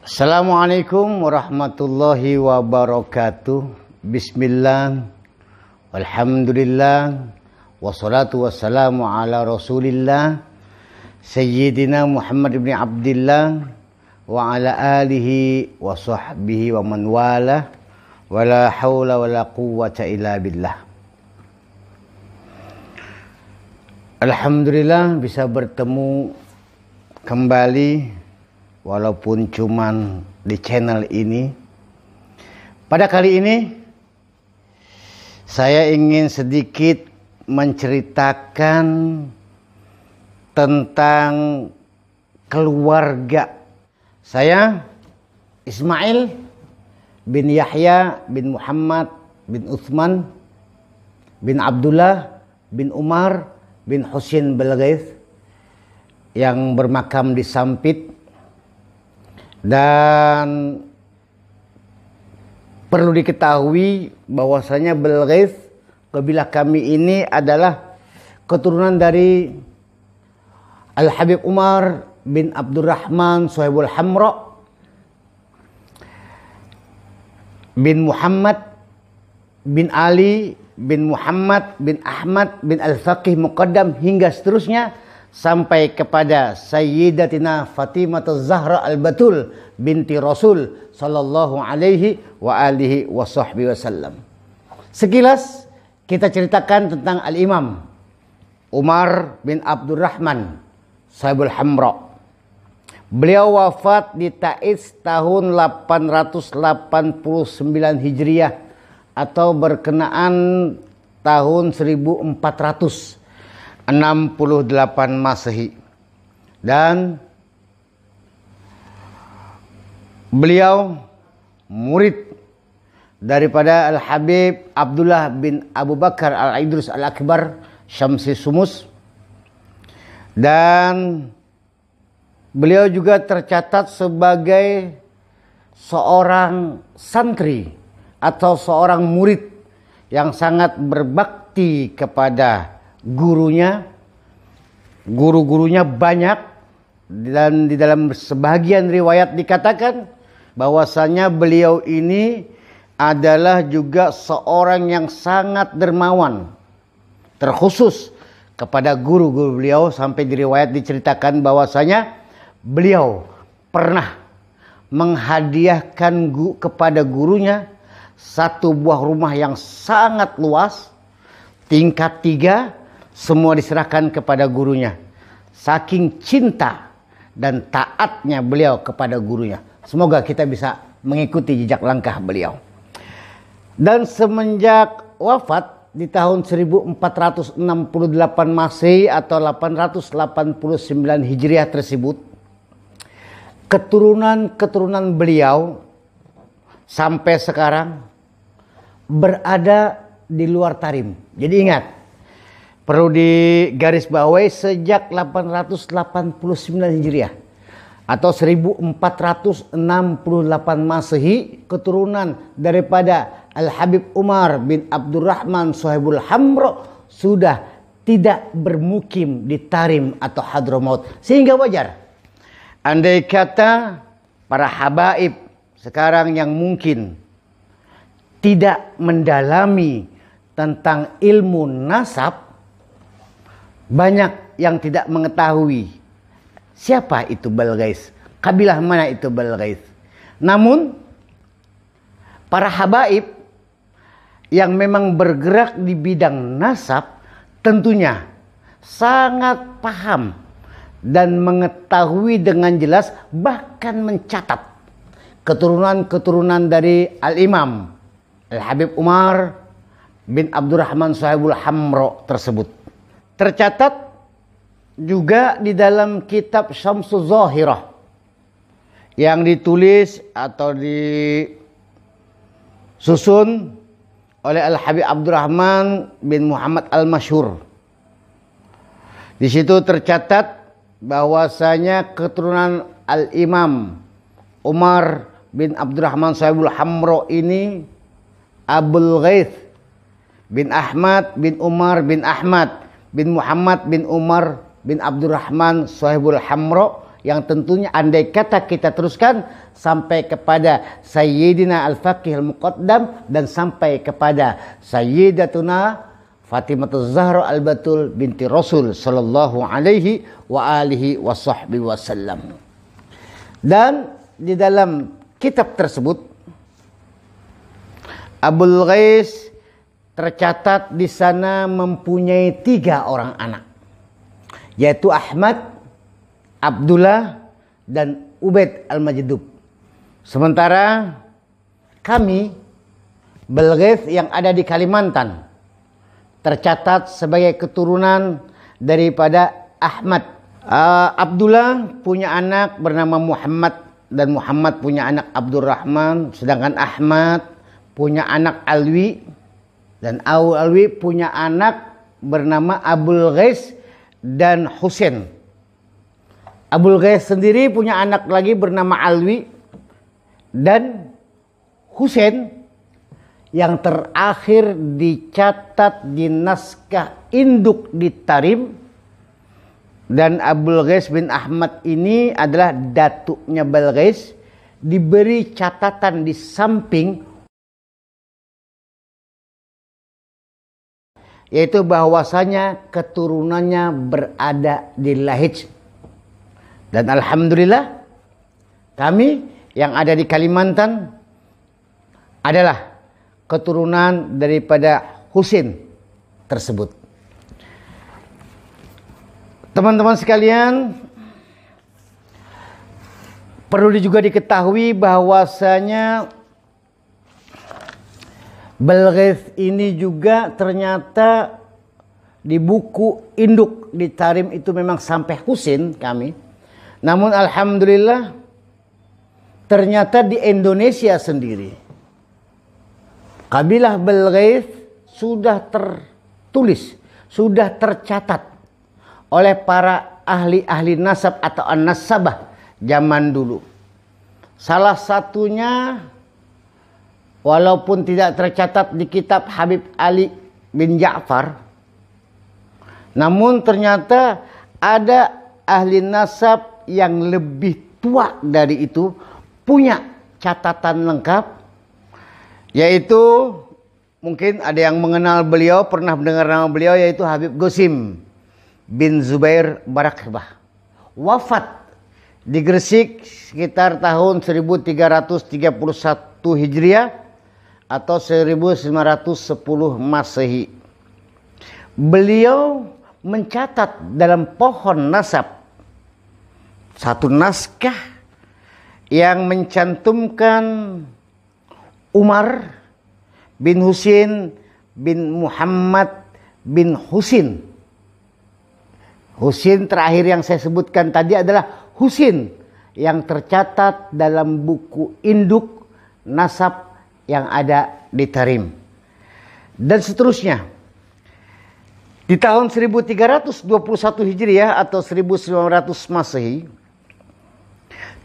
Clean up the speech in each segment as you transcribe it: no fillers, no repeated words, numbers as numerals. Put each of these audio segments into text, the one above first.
Assalamualaikum warahmatullahi wabarakatuh. Bismillah, walhamdulillah, wassalatu wassalamu ala rasulillah Sayyidina Muhammad ibn Abdillah wa ala alihi wa sahbihi wa man wala wa la hawla wa la quwwata illa billah. Alhamdulillah bisa bertemu kembali walaupun cuman di channel ini. Pada kali ini saya ingin sedikit menceritakan tentang keluarga saya, Ismail bin Yahya bin Muhammad bin Utsman bin Abdullah bin Umar bin Husain Balghaith yang bermakam di Sampit. Dan perlu diketahui bahwasanya Balghaith, kabilah kami ini adalah keturunan dari Al-Habib Umar bin Abdurrahman Sohibul Hamra bin Muhammad bin Ali bin Muhammad bin Ahmad bin Al-Faqih Muqaddam hingga seterusnya sampai kepada Sayyidatina Fatimah Az-Zahra Al-Batul binti Rasul sallallahu alaihi wa alihi wa sahbihi wasallam. Sekilas kita ceritakan tentang Al-Imam Umar bin Abdurrahman Sohibul Hamra. Beliau wafat di Taiz tahun 889 Hijriah atau berkenaan tahun 1468 Masehi. Dan beliau murid daripada Al-Habib Abdullah bin Abu Bakar Al-Idrus Al-Akbar Syamsi Sumus. Dan beliau juga tercatat sebagai seorang santri atau seorang murid yang sangat berbakti kepada gurunya. Guru-gurunya banyak, dan di dalam sebagian riwayat dikatakan bahwasanya beliau ini adalah juga seorang yang sangat dermawan, terkhusus kepada guru-guru beliau, sampai di riwayat diceritakan bahwasanya beliau pernah menghadiahkan kepada gurunya satu buah rumah yang sangat luas, tingkat 3, semua diserahkan kepada gurunya. Saking cinta dan taatnya beliau kepada gurunya. Semoga kita bisa mengikuti jejak langkah beliau. Dan semenjak wafat di tahun 1468 Masehi atau 889 Hijriah tersebut, keturunan-keturunan beliau sampai sekarang berada di luar Tarim. Jadi ingat, perlu digarisbawahi, sejak 889 Hijriah atau 1468 Masehi, keturunan daripada Al-Habib Umar bin Abdurrahman Sohibul Hamra sudah tidak bermukim di Tarim atau Hadramaut. Sehingga wajar andai kata para habaib sekarang yang mungkin tidak mendalami tentang ilmu nasab, banyak yang tidak mengetahui siapa itu Balghaith, kabilah mana itu Balghaith. Namun para habaib yang memang bergerak di bidang nasab tentunya sangat paham dan mengetahui dengan jelas, bahkan mencatat keturunan-keturunan dari Al-Imam Al-Habib Umar bin Abdurrahman Sohibul Hamra tersebut. Tercatat juga di dalam kitab Syamsul Zahirah yang ditulis atau disusun oleh Al-Habib Abdurrahman bin Muhammad Al-Masyhur. Di situ tercatat bahwasanya keturunan Al-Imam Umar bin Abdurrahman Sohibul Hamra ini Abul Ghaith bin Ahmad bin Umar bin Ahmad bin Muhammad bin Umar bin Abdurrahman Sohibul Hamra yang tentunya andai kata kita teruskan sampai kepada Sayyidina Al-Faqih Al-Muqaddam dan sampai kepada Sayyidatuna Fatimah Zahra Al-Batul binti Rasul sallallahu alaihi wa alihi wa sahbihi wasallam. Dan di dalam kitab tersebut Abul Ghais tercatat di sana mempunyai 3 orang anak, yaitu Ahmad, Abdullah, dan Ubaid Al-Majdub. Sementara kami, Belghis yang ada di Kalimantan, tercatat sebagai keturunan daripada Ahmad. Abdullah punya anak bernama Muhammad, dan Muhammad punya anak Abdurrahman, sedangkan Ahmad punya anak Alwi, dan Alwi punya anak bernama Abul Ghais dan Husain. Abul Ghais sendiri punya anak lagi bernama Alwi dan Husain, yang terakhir dicatat di naskah induk di Tarim. Dan Abul Ghais bin Ahmad ini adalah datuknya Balghais, diberi catatan di samping, yaitu bahwasanya keturunannya berada di Lahij. Dan alhamdulillah kami yang ada di Kalimantan adalah keturunan daripada Husain tersebut. Teman-teman sekalian, perlu juga diketahui bahwasanya Balghis ini juga ternyata di buku induk di Tarim itu memang sampai Husain kami. Namun alhamdulillah ternyata di Indonesia sendiri kabilah Balghis sudah tertulis, sudah tercatat oleh para ahli-ahli nasab atau an-nasabah zaman dulu. Salah satunya, walaupun tidak tercatat di kitab Habib Ali bin Ja'far, namun ternyata ada ahli nasab yang lebih tua dari itu punya catatan lengkap, yaitu mungkin ada yang mengenal beliau, pernah mendengar nama beliau, yaitu Habib Qasim bin Zubair Barakbah, wafat di Gresik sekitar tahun 1331 Hijriah atau 1910 Masehi. Beliau mencatat dalam pohon nasab satu naskah yang mencantumkan Umar bin Husain bin Muhammad bin Husain. Husain terakhir yang saya sebutkan tadi adalah Husain yang tercatat dalam buku induk nasab yang ada di Tarim. Dan seterusnya. Di tahun 1321 Hijriah atau 1900 Masehi,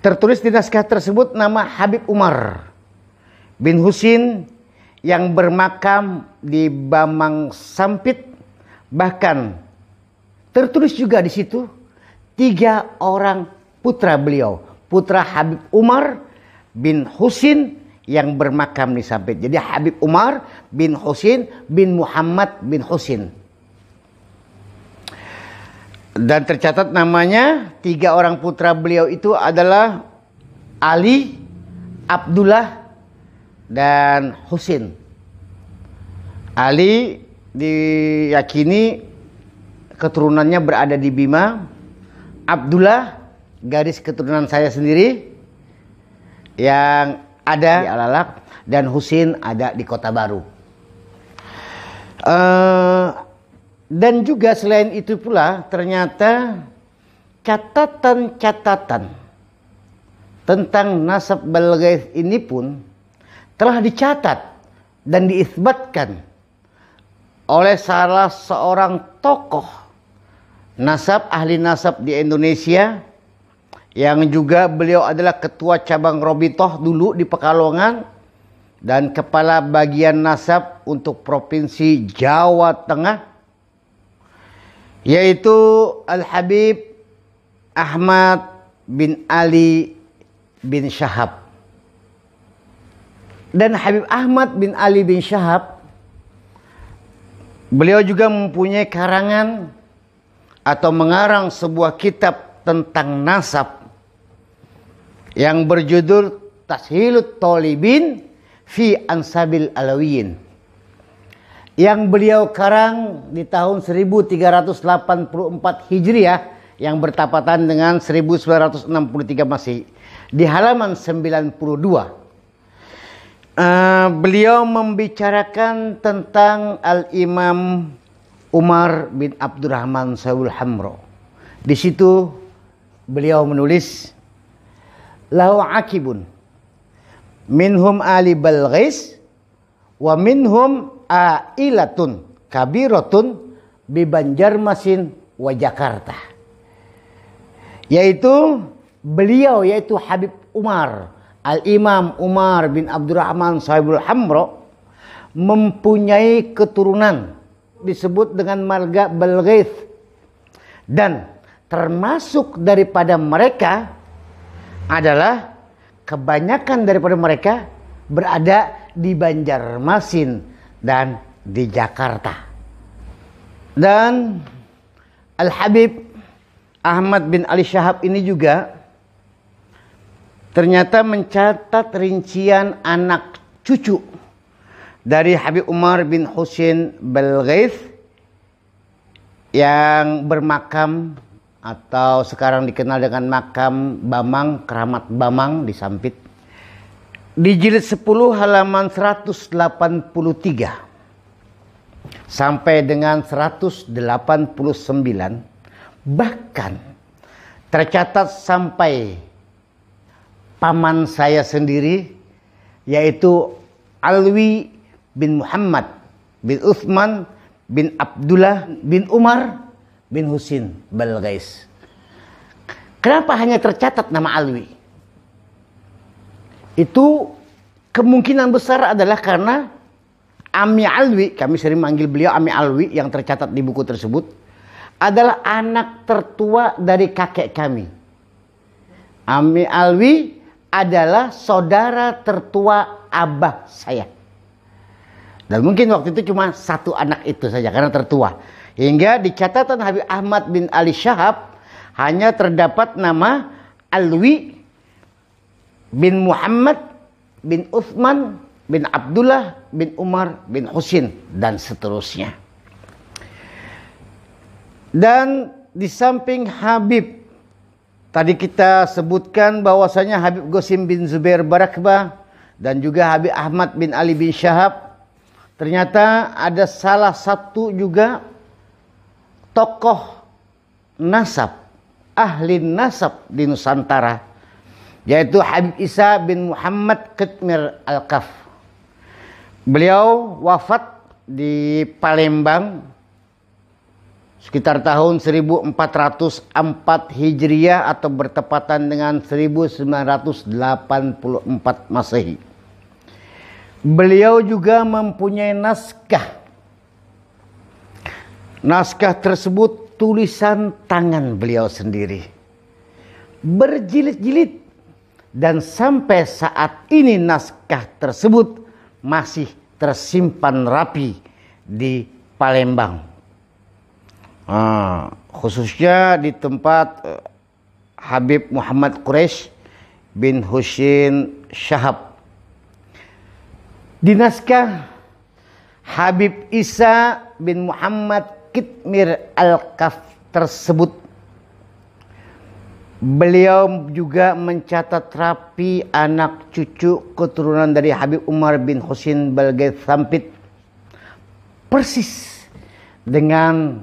tertulis di naskah tersebut nama Habib Umar bin Husain yang bermakam di Bamang Sampit. Bahkan tertulis juga di situ 3 orang putra beliau, putra Habib Umar bin Husain yang bermakam di Sampit. Jadi Habib Umar bin Husain bin Muhammad bin Husain. Dan tercatat namanya 3 orang putra beliau itu adalah Ali, Abdullah, dan Husain. Ali diyakini keturunannya berada di Bima. Abdullah garis keturunan saya sendiri yang ada di Alalak, dan Husain ada di Kota Baru. Dan juga selain itu pula ternyata catatan-catatan tentang nasab Balghis ini pun telah dicatat dan diisbatkan oleh salah seorang tokoh nasab, ahli nasab di Indonesia, yang juga beliau adalah ketua cabang Robitoh dulu di Pekalongan dan kepala bagian nasab untuk provinsi Jawa Tengah, yaitu Al-Habib Ahmad bin Ali bin Syahab. Dan Habib Ahmad bin Ali bin Syahab, beliau juga mempunyai karangan atau mengarang sebuah kitab tentang nasab yang berjudul Tashilut Thalibin fi Ansabil Alawiyin, yang beliau karang di tahun 1384 Hijriah yang bertepatan dengan 1963 Masehi di halaman 92. Beliau membicarakan tentang Al-Imam Umar bin Abdurrahman Sahibul Hamro. Di situ beliau menulis, lahu akibun minhum ali Balghis wa minhum ailatun kabiratun bi Banjarmasin wa Jakarta. Yaitu beliau, yaitu Habib Umar, Al-Imam Umar bin Abdurrahman Sahibul Hamro, mempunyai keturunan disebut dengan marga Balghis, dan termasuk daripada mereka adalah kebanyakan daripada mereka berada di Banjarmasin dan di Jakarta. Dan Al-Habib Ahmad bin Ali Syahab ini juga ternyata mencatat rincian anak cucu dari Habib Umar bin Husain Balghis yang bermakam atau sekarang dikenal dengan makam Bamang, Keramat Bamang di Sampit. Di jilid 10 halaman 183 sampai dengan 189, bahkan tercatat sampai paman saya sendiri, yaitu Alwi bin Muhammad bin Uthman bin Abdullah bin Umar bin Husain Balghis. Kenapa hanya tercatat nama Alwi? Itu kemungkinan besar adalah karena Ami Alwi, kami sering manggil beliau Ami Alwi, yang tercatat di buku tersebut adalah anak tertua dari kakek kami. Ami Alwi adalah saudara tertua abah saya. Dan mungkin waktu itu cuma satu anak itu saja karena tertua. Hingga di catatan Habib Ahmad bin Ali Syahab hanya terdapat nama Alwi bin Muhammad bin Uthman bin Abdullah bin Umar bin Husain dan seterusnya. Dan di samping Habib, tadi kita sebutkan bahwasanya Habib Qasim bin Zubair Barakbah dan juga Habib Ahmad bin Ali bin Syahab, ternyata ada salah satu juga tokoh nasab, ahli nasab di Nusantara, yaitu Habib Isa bin Muhammad Qitmir Al-Kaf. Beliau wafat di Palembang sekitar tahun 1404 Hijriah atau bertepatan dengan 1984 Masehi. Beliau juga mempunyai naskah. Naskah tersebut tulisan tangan beliau sendiri, berjilid-jilid, dan sampai saat ini naskah tersebut masih tersimpan rapi di Palembang. Khususnya di tempat Habib Muhammad Quraisy bin Husain Syahab. Di naskah Habib Isa bin Muhammad Qitmir Al-Kaf tersebut, beliau juga mencatat rapi anak cucu keturunan dari Habib Umar bin Husain Balghis Sampit, persis dengan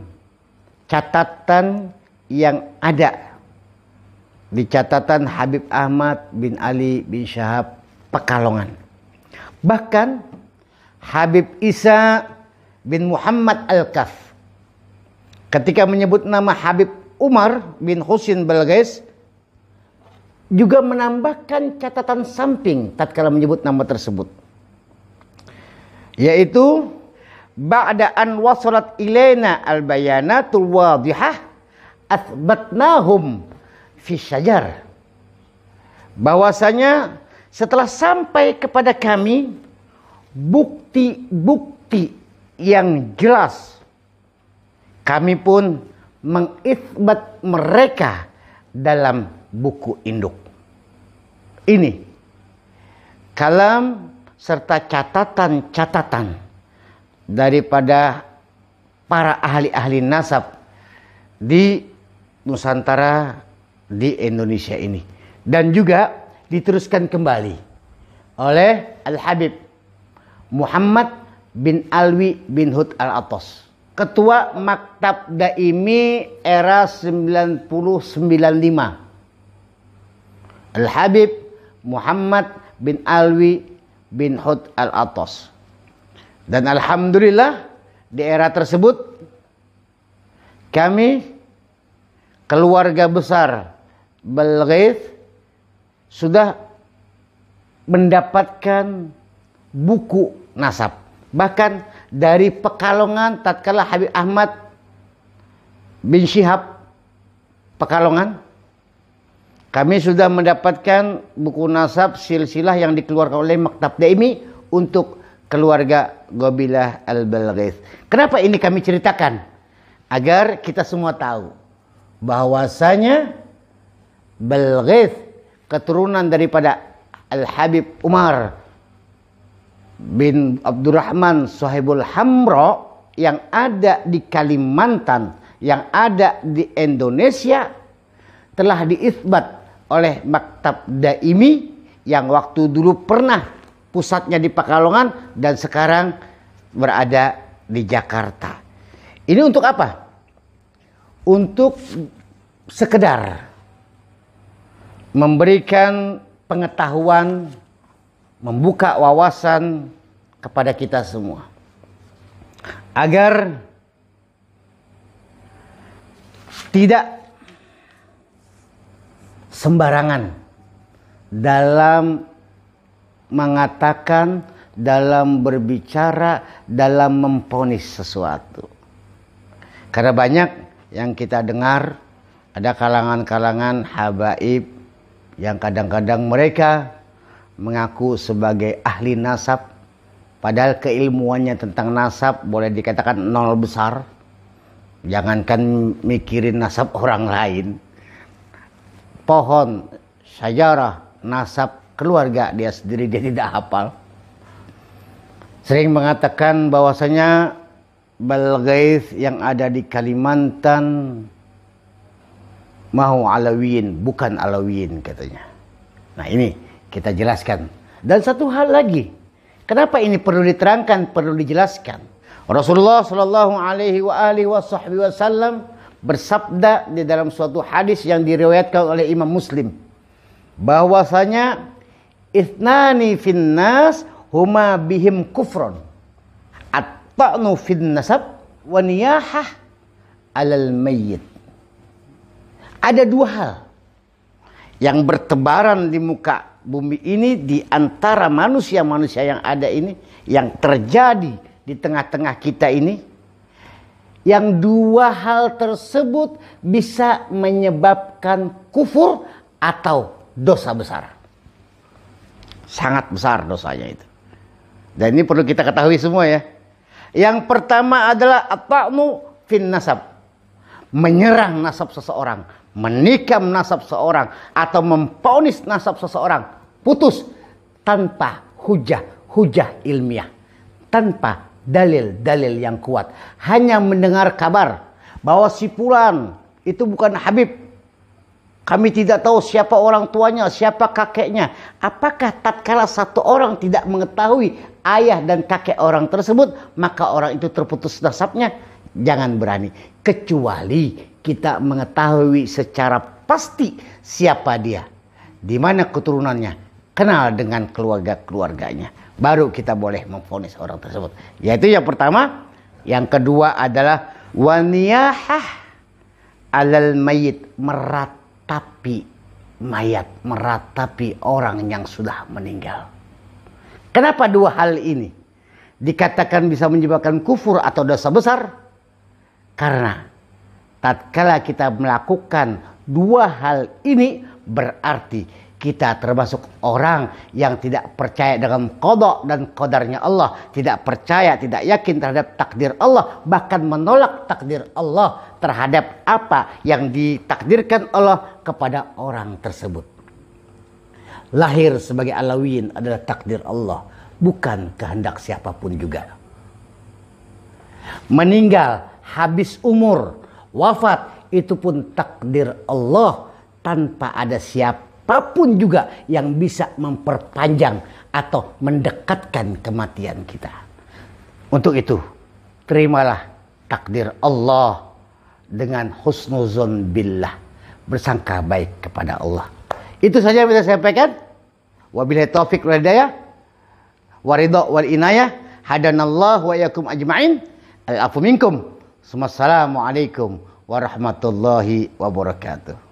catatan yang ada di catatan Habib Ahmad bin Ali bin Syahab Pekalongan. Bahkan Habib Isa bin Muhammad Al-Kaf ketika menyebut nama Habib Umar bin Husain Balghis juga menambahkan catatan samping tatkala menyebut nama tersebut, yaitu ba'da an wasalat ilaina al-bayanatul wadihah athbatnahum fi syajar bahwasanya setelah sampai kepada kami bukti-bukti yang jelas, kami pun mengisbat mereka dalam buku induk. Ini kalam serta catatan-catatan daripada para ahli-ahli nasab di Nusantara, di Indonesia ini, dan juga diteruskan kembali oleh Al-Habib Muhammad bin Alwi bin Hud Al-Atas, Ketua Maktab Daimi era 9095. Al-Habib Muhammad bin Alwi bin Hud Al-Atas. Dan alhamdulillah di era tersebut kami keluarga besar Balghaith sudah mendapatkan buku nasab. Bahkan dari Pekalongan tatkala Habib Ahmad bin Syihab Pekalongan, kami sudah mendapatkan buku nasab silsilah yang dikeluarkan oleh Maktab Daimi untuk keluarga Qabilah Al-Balghaith. Kenapa ini kami ceritakan? Agar kita semua tahu bahwasanya Balghaith keturunan daripada Al-Habib Umar bin Abdurrahman Sohibul Hamro yang ada di Kalimantan, yang ada di Indonesia, telah diisbat oleh Maktab Daimi yang waktu dulu pernah pusatnya di Pekalongan dan sekarang berada di Jakarta. Ini untuk apa? Untuk sekedar memberikan pengetahuan, membuka wawasan kepada kita semua, agar tidak sembarangan dalam mengatakan, dalam berbicara, dalam memvonis sesuatu. Karena banyak yang kita dengar, ada kalangan-kalangan habaib yang kadang-kadang mereka mengaku sebagai ahli nasab, padahal keilmuannya tentang nasab boleh dikatakan nol besar. Jangankan mikirin nasab orang lain, pohon, syajarah, nasab keluarga dia sendiri dia tidak hafal. Sering mengatakan bahwasanya Balghaith yang ada di Kalimantan mau Alawiyin, bukan Alawiyin katanya. Nah ini kita jelaskan. Dan satu hal lagi, kenapa ini perlu diterangkan, perlu dijelaskan? Rasulullah Shallallahu Alaihi Wasallam bersabda di dalam suatu hadis yang diriwayatkan oleh Imam Muslim, bahwasanya ithnani finnas huma bihim kufron, at-ta'nu fin nasab wa niyahah alal mayyit. Ada dua hal yang bertebaran di muka bumi ini, di antara manusia-manusia yang ada ini, yang terjadi di tengah-tengah kita ini, yang dua hal tersebut bisa menyebabkan kufur atau dosa besar. Sangat besar dosanya itu. Dan ini perlu kita ketahui semua ya. Yang pertama adalah at-ta'nu fin nasab. Menyerang nasab seseorang, menikam nasab seseorang, atau memvonis nasab seseorang putus tanpa hujah ilmiah, tanpa dalil-dalil yang kuat. Hanya mendengar kabar bahwa si fulan itu bukan Habib, kami tidak tahu siapa orang tuanya, siapa kakeknya. Apakah tatkala satu orang tidak mengetahui ayah dan kakek orang tersebut, maka orang itu terputus nasabnya? Jangan berani, kecuali kita mengetahui secara pasti siapa dia, di mana keturunannya, kenal dengan keluarga-keluarganya, baru kita boleh memvonis orang tersebut. Yaitu yang pertama. Yang kedua adalah waniyahah alal mayyit, meratapi mayat, meratapi orang yang sudah meninggal. Kenapa dua hal ini dikatakan bisa menyebabkan kufur atau dosa besar? Karena tatkala kita melakukan dua hal ini, berarti kita termasuk orang yang tidak percaya dengan qada dan qadarnya Allah, tidak percaya, tidak yakin terhadap takdir Allah, bahkan menolak takdir Allah terhadap apa yang ditakdirkan Allah kepada orang tersebut. Lahir sebagai Alawiyin adalah takdir Allah, bukan kehendak siapapun juga. Meninggal, habis umur, wafat, itu pun takdir Allah, tanpa ada siapapun juga yang bisa memperpanjang atau mendekatkan kematian kita. Untuk itu, terimalah takdir Allah dengan husnuzon billah, bersangka baik kepada Allah. Itu saja yang bisa saya sampaikan. Wabillahi taufiq wal hidayah, waridha wal inayah, hadanallahu wa iyyakum ajma'in. Al-afu minkum. Assalamualaikum warahmatullahi wabarakatuh.